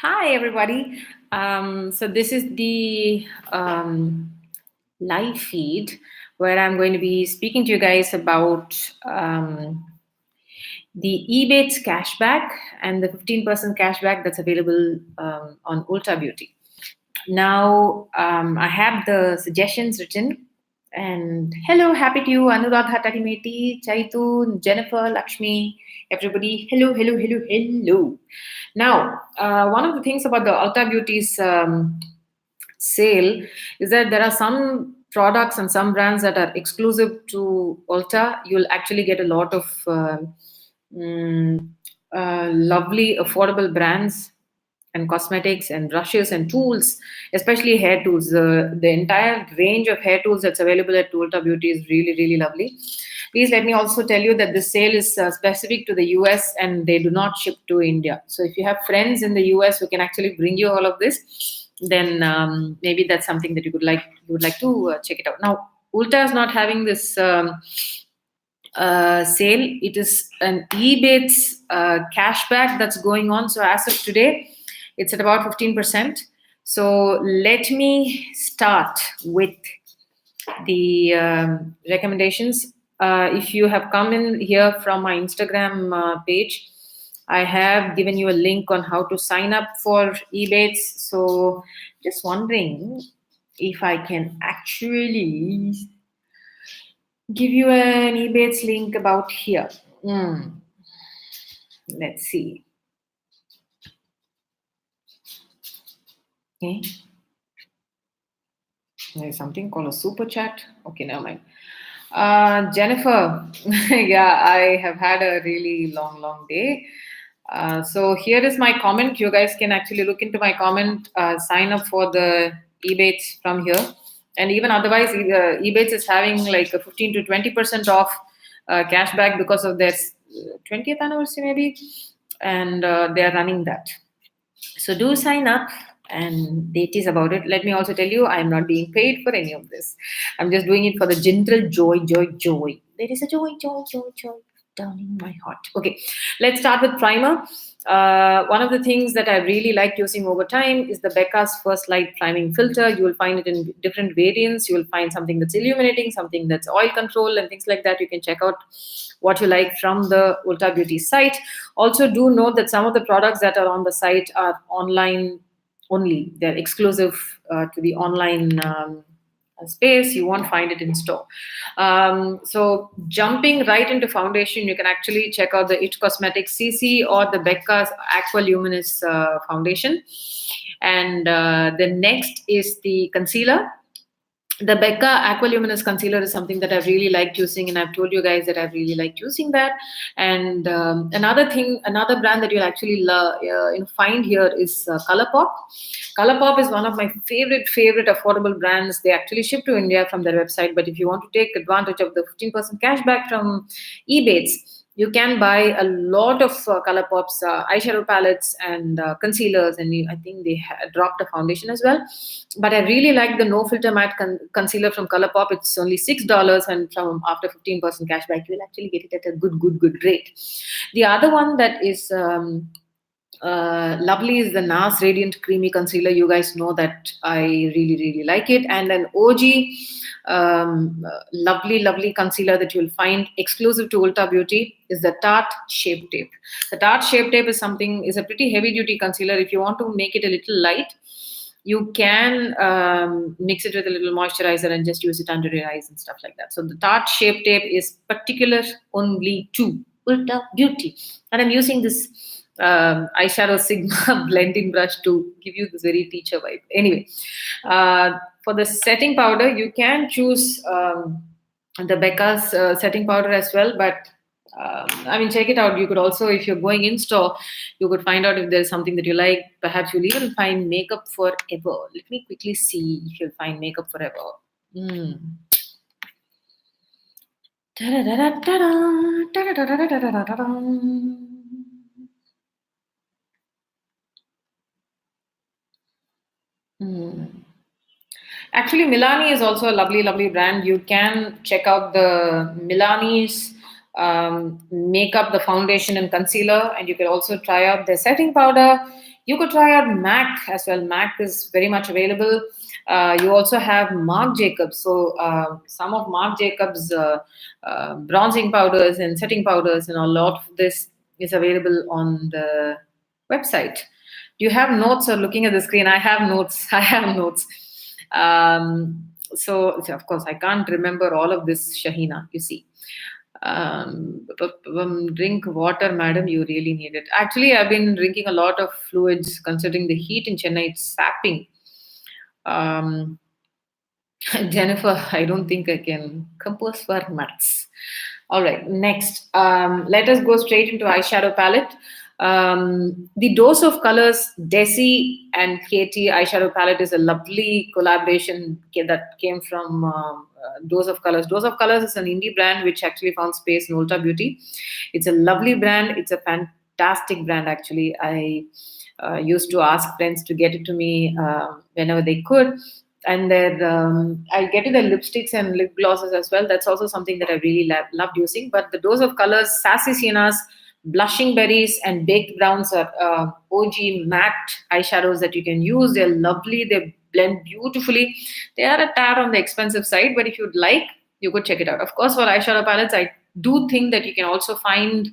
Hi, everybody. So this is the live feed where I'm going to be speaking to you guys about the Ebates cashback and the 15% cashback that's available on Ulta Beauty. Now, I have the suggestions written. And hello, happy to you, Anuradha Tatimeti, Chaitu, Jennifer, Lakshmi, everybody. Hello, hello, hello, hello. Now, one of the things about the Ulta Beauty's sale is that there are some products and some brands that are exclusive to Ulta. You'll actually get a lot of mm, lovely, affordable brands and cosmetics and brushes and tools, especially hair tools. The entire range of hair tools that's available at Ulta Beauty is really, really lovely. Please let me also tell you that this sale is specific to the US and they do not ship to India. So if you have friends in the US who can actually bring you all of this, then maybe that's something that you would like to check it out. Now, Ulta is not having this sale. It is an Ebates cashback that's going on. So as of today, it's at about 15%. So let me start with the recommendations. If you have come in here from my Instagram page, I have given you a link on how to sign up for Ebates. So just wondering if I can actually give you an Ebates link about here. Let's see. Okay. There's something called a super chat. Okay, never mind. Jennifer, yeah, I have had a really long day. So here is my comment. You guys can actually look into my comment, sign up for the Ebates from here. And even otherwise, Ebates is having like a 15 to 20% off cashback because of their 20th anniversary, maybe. And they're running that. So do sign up and it is about it. Let me also tell you, I'm not being paid for any of this. I'm just doing it for the gentle joy. There is a joy down in my heart. Okay, let's start with primer. One of the things that I really like using over time is the Becca's First Light Priming Filter. You will find it in different variants. You will find something that's illuminating, something that's oil control, and things like that. You can check out what you like from the Ulta Beauty site. Also, do note that some of the products that are on the site are online only. They're exclusive to the online space. You won't find it in store. So jumping right into foundation, you can actually check out the It Cosmetics CC or the Becca's Aqua Luminous foundation. And the next is the concealer. The Becca Aqualuminous Concealer is something that I've really liked using, and I've told you guys that I've really liked using that. And another brand that you'll actually find here is ColourPop. ColourPop is one of my favorite affordable brands. They actually ship to India from their website, but if you want to take advantage of the 15% cashback from Ebates, you can buy a lot of ColourPop's eyeshadow palettes and concealers, and I think they dropped a foundation as well. But I really like the No Filter Matte concealer from ColourPop. It's only $6, and from after 15% cashback, you will actually get it at a good rate. The other one that is lovely is the NARS Radiant Creamy Concealer. You guys know that I really like it. And an OG lovely concealer that you'll find exclusive to Ulta Beauty is the Tarte Shape Tape. The Tarte Shape Tape is a pretty heavy duty concealer. If you want to make it a little light, you can mix it with a little moisturizer and just use it under your eyes and stuff like that. So the Tarte Shape Tape is particular only to Ulta Beauty. And I'm using this eyeshadow Sigma blending brush to give you this very teacher vibe. Anyway, for the setting powder, you can choose the Becca's setting powder as well, but check it out. You could also, if you're going in store, you could find out if there's something that you like. Perhaps you'll even find Makeup Forever. Let me quickly see if you'll find Makeup Forever. Actually, Milani is also a lovely brand. You can check out the Milani's makeup, the foundation and concealer, and you can also try out their setting powder. You could try out MAC as well. MAC is very much available. You also have Marc Jacobs. So some of Marc Jacobs bronzing powders and setting powders and a lot of this is available on the website. Do you have notes or looking at the screen? I have notes. I have notes. So of course I can't remember all of this, Shahina, you see. Drink water, madam, you really need it. Actually, I've been drinking a lot of fluids considering the heat in Chennai. It's sapping. Jennifer, I don't think I can compose for maths. All right, next. Let us go straight into eyeshadow palette. The Dose of Colors Desi and Katie eyeshadow palette is a lovely collaboration that came from Dose of Colors. Dose of Colors is an indie brand which actually found space in Ulta Beauty. It's a lovely brand. It's a fantastic brand, actually. I used to ask friends to get it to me whenever they could. And then I get to the lipsticks and lip glosses as well. That's also something that I really loved using. But the Dose of Colors, Sassy Siennas, Blushing Berries, and Baked Browns are OG matte eyeshadows that you can use. They're lovely. They blend beautifully. They are a tad on the expensive side, but if you'd like, you could check it out. Of course, for eyeshadow palettes, I do think that you can also find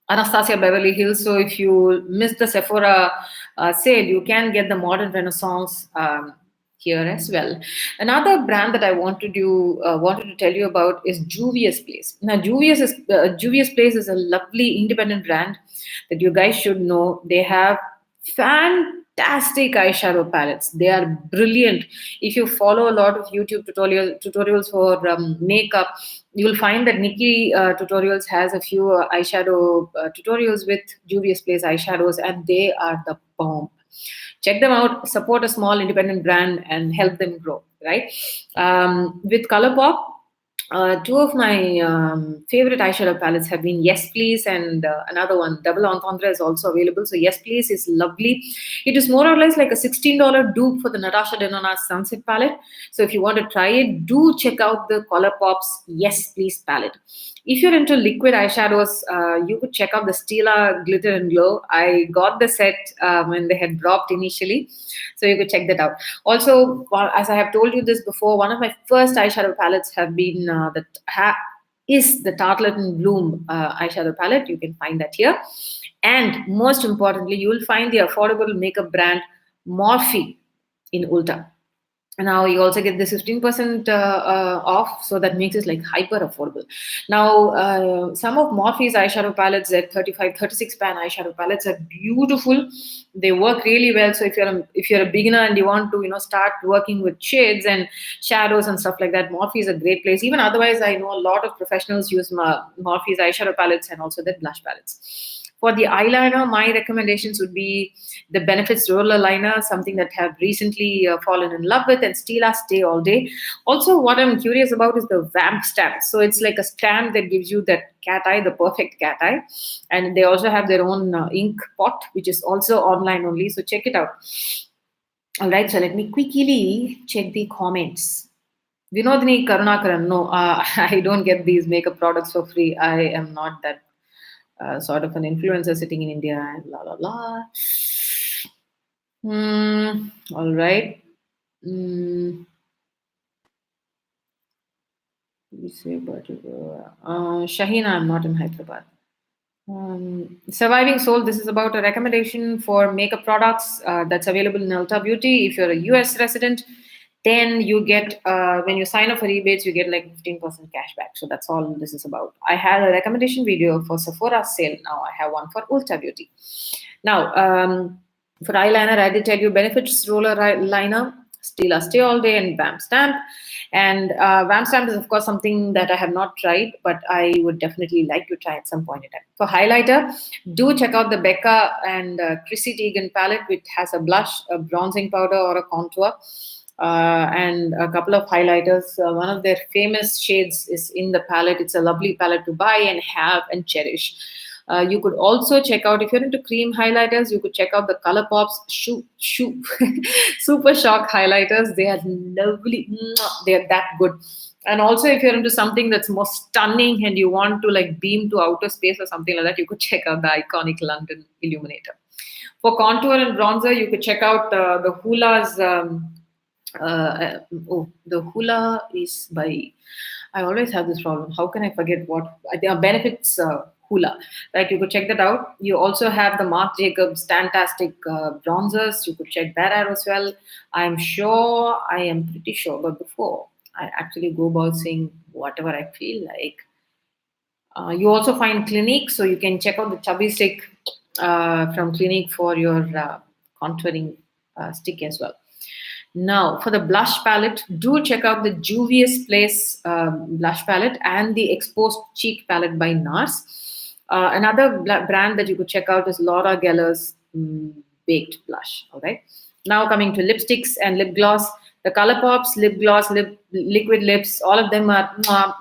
Anastasia Beverly Hills. So if you miss the Sephora sale, you can get the Modern Renaissance here as well. Another brand that I wanted to tell you about is Juvia's Place. Now, Juvia's Place is a lovely independent brand that you guys should know. They have fantastic eyeshadow palettes. They are brilliant. If you follow a lot of YouTube tutorials for makeup, you'll find that Nikki Tutorials has a few eyeshadow tutorials with Juvia's Place eyeshadows, and they are the bomb. Check them out, support a small independent brand and help them grow, right? With Colourpop, two of my favorite eyeshadow palettes have been Yes Please, and another one, Double Entendre, is also available. So Yes Please is lovely. It is more or less like a $16 dupe for the Natasha Denona Sunset palette. So if you want to try it, do check out the Colourpop's Yes Please palette. If you're into liquid eyeshadows, you could check out the Stila Glitter and Glow. I got the set when they had dropped initially, so you could check that out. Also, as I have told you this before, one of my first eyeshadow palettes have been is the Tartlet and Bloom eyeshadow palette. You can find that here. And most importantly, you will find the affordable makeup brand Morphe in Ulta. Now you also get this 15% off, so that makes it like hyper affordable. Now some of Morphe's eyeshadow palettes, at 36 pan eyeshadow palettes, are beautiful. They work really well. So if you're a beginner and you want to start working with shades and shadows and stuff like that, Morphe is a great place. Even otherwise, I know a lot of professionals use Morphe's eyeshadow palettes and also their blush palettes. For the eyeliner, my recommendations would be the Benefits Roller Liner, something that I have recently fallen in love with, and Stila Stay All Day. Also, what I'm curious about is the Vamp stamp. So it's like a stamp that gives you that cat eye, the perfect cat eye. And they also have their own ink pot, which is also online only. So check it out. All right, so let me quickly check the comments. Vinodini Karunakaran, no, I don't get these makeup products for free. I am not that sort of an influencer sitting in India and la la la. All right. We say about Shahina, I'm not in Hyderabad. Surviving Soul, this is about a recommendation for makeup products that's available in Ulta Beauty. If you're a US resident, then you get, when you sign up for Ebates, you get like 15% cashback. So that's all this is about. I had a recommendation video for Sephora sale. Now I have one for Ulta Beauty. Now, for eyeliner, I did tell you Benefits Roller Liner, Stila Stay All Day, and Vamp Stamp. And Vamp Stamp is, of course, something that I have not tried, but I would definitely like to try at some point in time. For highlighter, do check out the Becca and Chrissy Teigen palette, which has a blush, a bronzing powder, or a contour. And a couple of highlighters. One of their famous shades is in the palette. It's a lovely palette to buy and have and cherish. You could also check out, if you're into cream highlighters, you could check out the Colourpop's Super Shock highlighters. They are lovely. They are that good. And also, if you're into something that's more stunning and you want to like beam to outer space or something like that, you could check out the iconic London Illuminator. For contour and bronzer, you could check out the Hula's. The Hula is by. I always have this problem. How can I forget what? There are benefits. Hula, right? You could check that out. You also have the Marc Jacobs fantastic bronzers. You could check that out as well. I am pretty sure, but before I actually go about saying whatever I feel like. You also find Clinique, so you can check out the chubby stick from Clinique for your contouring stick as well. Now, for the blush palette, do check out the Juvia's Place blush palette and the Exposed Cheek palette by NARS. Another brand that you could check out is Laura Geller's Baked Blush. All right. Now, coming to lipsticks and lip gloss, the ColourPop's lip gloss, liquid lips, all of them are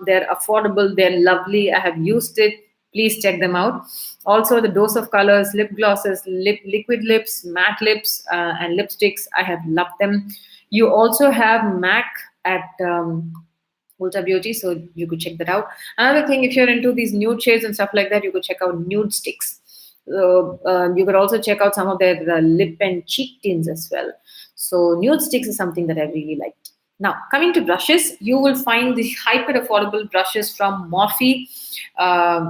they're affordable, they're lovely. I have used it. Please check them out. Also, the Dose of Colors lip glosses, liquid lips, matte lips, and lipsticks. I have loved them. You also have MAC at Ulta Beauty, so you could check that out. Another thing, if you're into these nude shades and stuff like that, you could check out Nude Sticks. So you could also check out some of their lip and cheek tints as well. So Nude Sticks is something that I really liked. Now, coming to brushes, you will find the hyper affordable brushes from Morphe,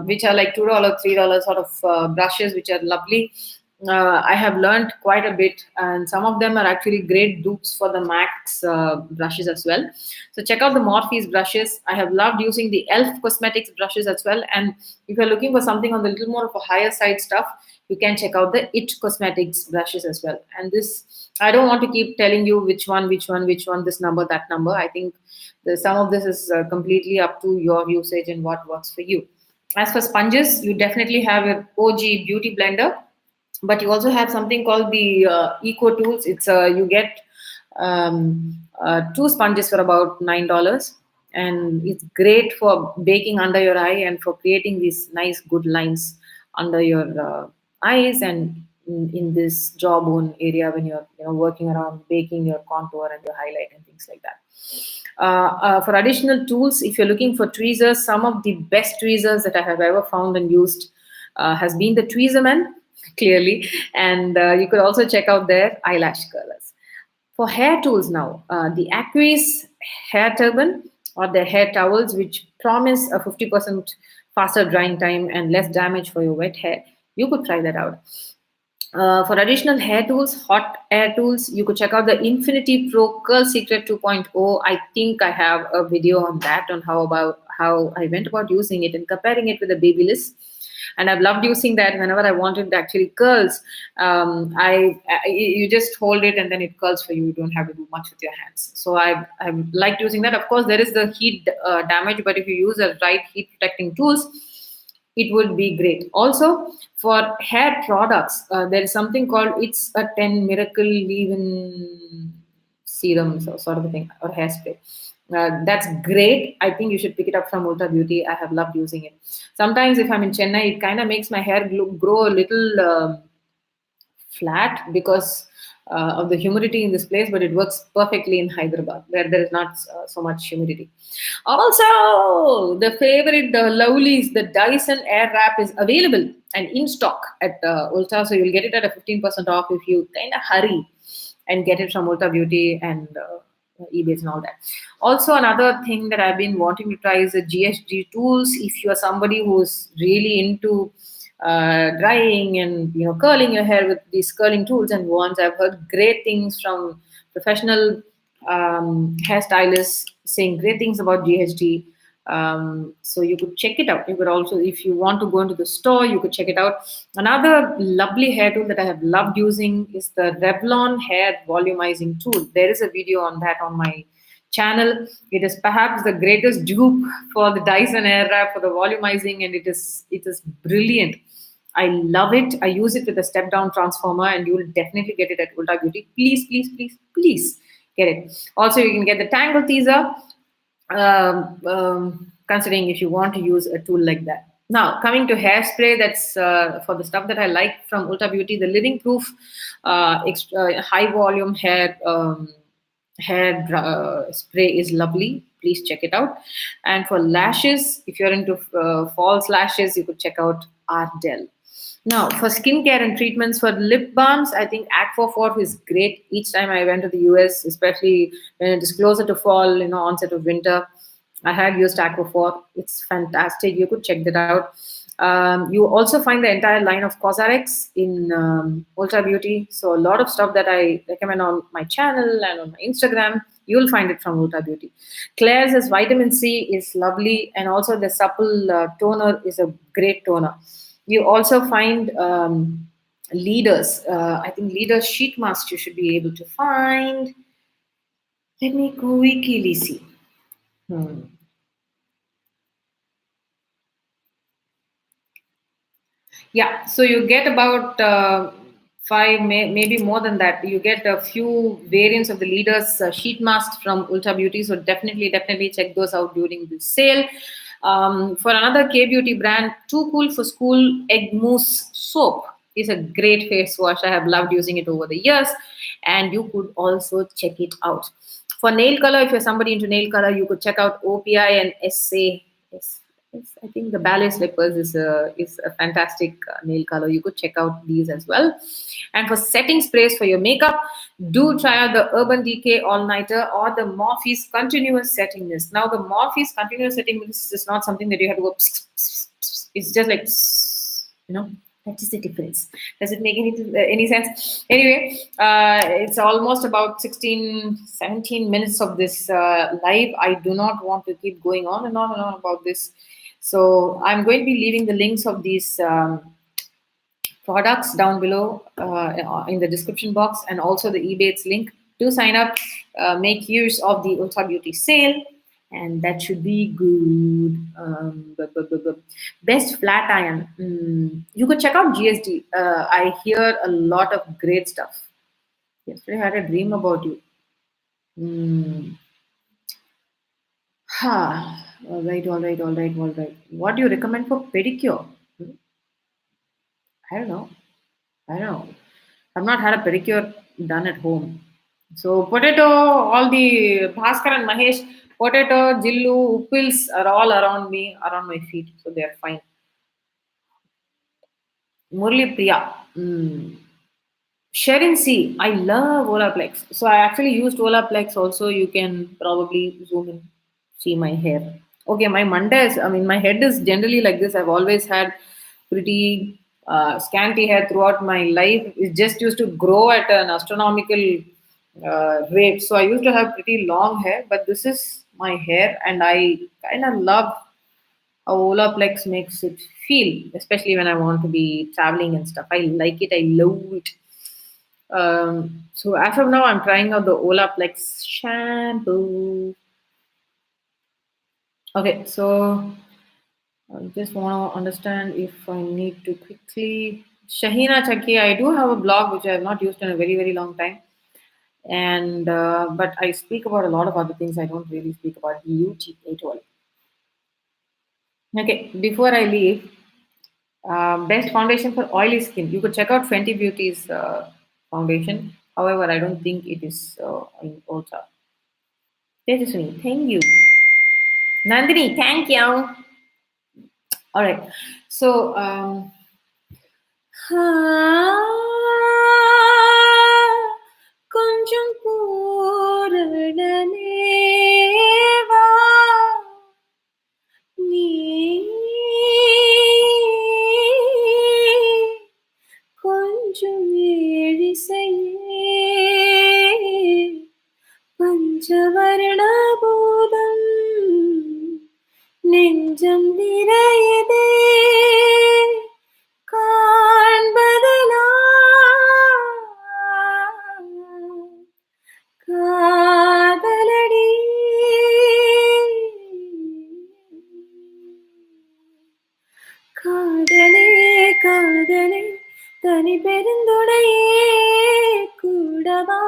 which are like $2, $3 sort of brushes, which are lovely. I have learned quite a bit, and some of them are actually great dupes for the MAC's brushes as well. So check out the Morphe's brushes. I have loved using the Elf Cosmetics brushes as well. And if you're looking for something on the little more of a higher side stuff, you can check out the It Cosmetics brushes as well. And this, I don't want to keep telling you which one, this number, that number. I think some of this is completely up to your usage and what works for you. As for sponges, you definitely have an OG beauty blender, but you also have something called the Eco Tools. It's you get 2 sponges for about $9, and it's great for baking under your eye and for creating these nice good lines under your eyes and in this jawbone area when you're working around baking your contour and your highlight and things like that. For additional tools, if you're looking for tweezers, some of the best tweezers that I have ever found and used has been the Tweezerman, clearly, and you could also check out their eyelash curlers. For hair tools now, the Aquis hair turban or their hair towels, which promise a 50% faster drying time and less damage for your wet hair, you could try that out. For additional hair tools, hot air tools, you could check out the Infinity Pro Curl Secret 2.0. I think I have a video on that, on how I went about using it and comparing it with the Babyliss. And I've loved using that whenever I wanted to actually curls. You just hold it and then it curls for you. You don't have to do much with your hands. So I liked using that. Of course, there is the heat damage, but if you use the right heat protecting tools, it would be great. Also, for hair products, there is something called It's a 10 Miracle Leave-In Serum, so sort of a thing, or hairspray. That's great. I think you should pick it up from Ulta Beauty. I have loved using it. Sometimes if I'm in Chennai, it kind of makes my hair grow a little flat because of the humidity in this place, but it works perfectly in Hyderabad, where there is not so much humidity. Also, the favorite, the Lovelies, the Dyson Airwrap is available and in stock at Ulta, so you'll get it at a 15% off if you kind of hurry and get it from Ulta Beauty and Ebates and all that. Also, another thing that I've been wanting to try is the GHG tools. If you are somebody who's really into drying and curling your hair with these curling tools and wands, I've heard great things from professional hairstylists saying great things about GHG. So you could check it out. You could also, if you want to go into the store, you could check it out. Another lovely hair tool that I have loved using is the Revlon hair volumizing tool. There is a video on that on my channel. It is perhaps the greatest dupe for the Dyson Airwrap for the volumizing, and it is brilliant. I love it. I use it with a step down transformer, and you will definitely get it at Ulta Beauty. Please, please, please, please get it. Also, you can get the Tangle Teaser, considering if you want to use a tool like that. Now, coming to hairspray, that's for the stuff that I like from Ulta Beauty, the Living Proof high volume hair spray is lovely. please check it out. And for lashes, if you're into false lashes, you could check out Ardell. Now, for skincare and treatments for lip balms, I think Aquaphor is great. Each time I went to the US, especially when it is closer to fall, onset of winter, I have used Aquaphor. It's fantastic. You could check that out. You also find the entire line of Cosrx in Ulta Beauty. So a lot of stuff that I recommend on my channel and on my Instagram, you'll find it from Ulta Beauty. Claire's vitamin C is lovely, and also the supple toner is a great toner. You also find Leaders. I think Leaders sheet mask you should be able to find. Let me quickly see. Yeah, so you get about five, maybe more than that. You get a few variants of the Leaders sheet masks from Ulta Beauty. So definitely check those out during the sale. For another K Beauty brand, Too Cool for School Egg Mousse Soap is a great face wash. I have loved using it over the years, and you could also check it out. For nail color, if you're somebody into nail color, you could check out OPI and SA. Yes, I think the ballet slippers is a fantastic nail color. You could check out these as well. And for setting sprays for your makeup, do try out the Urban Decay All Nighter or the Morphe's Continuous Setting Mist. Now, the Morphe's Continuous Setting Mist is not something that you have to go. It's just like, that is the difference. Does it make any sense? Anyway, it's almost about 16, 17 minutes of this live. I do not want to keep going on and on and on about this. So I'm going to be leaving the links of these products down below in the description box, and also the Ebates link to sign up. Make use of the Ulta Beauty sale, and that should be good. Best flat iron. You could check out GSD. I hear a lot of great stuff. Yesterday I had a dream about you. All right. What do you recommend for pedicure? I don't know. I've not had a pedicure done at home. So potato, all the Bhaskar and Mahesh, potato, Jillu, Uppils are all around me, around my feet. So they are fine. Murli Priya. Sharon C. I love Olaplex. So I actually used Olaplex also. You can probably zoom in, see my hair. Okay, my Mondays, my head is generally like this. I've always had pretty scanty hair throughout my life. It just used to grow at an astronomical rate. So I used to have pretty long hair, but this is my hair, and I kind of love how Olaplex makes it feel, especially when I want to be traveling and stuff. I like it. I love it. So as of now, I'm trying out the Olaplex shampoo. Okay, so I just want to understand if I need to quickly. Shahina Chaki, I do have a blog which I have not used in a very long time, and but I speak about a lot of other things. I don't really speak about beauty at all. Okay, before I leave, best foundation for oily skin. You could check out Fenty Beauty's foundation. However, I don't think it is in Ulta. Tejaswini, thank you. Nandini, thank you. All right. So, కొంచెం పూరడనేవా నీ కొంచెం ఏడిసయే பஞ்சவர்ணபூதம் நெஞ்சம் நிறையதே காண்பதெல்லாம் காதலடி காதலே தனி பெருந்துடையே கூடவா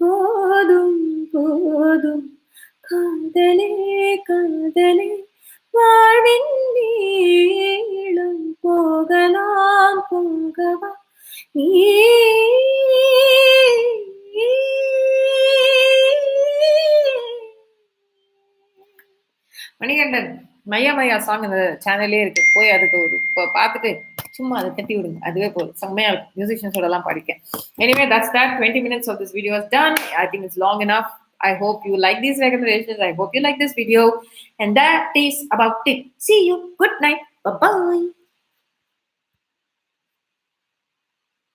போதும் காதலே வாழ்வின் நீளம் போகவா நீ மணிகண்டன் மையா மையா சாங் இந்த சேனல்லே இருக்கு. போய் அதுக்கு ஒரு பார்த்துட்டு சும்மா அதை தட்டி விடுங்க. அதுவே போதும். செம்மையா இருக்கும். மியூசிஷியன்ஸோட எல்லாம் படிக்க. Anyway, that's that. 20 minutes of this video is done. I think it's long enough. I hope you like these recommendations. I hope you like this video. And that is about it. See you. Good night. Bye-bye.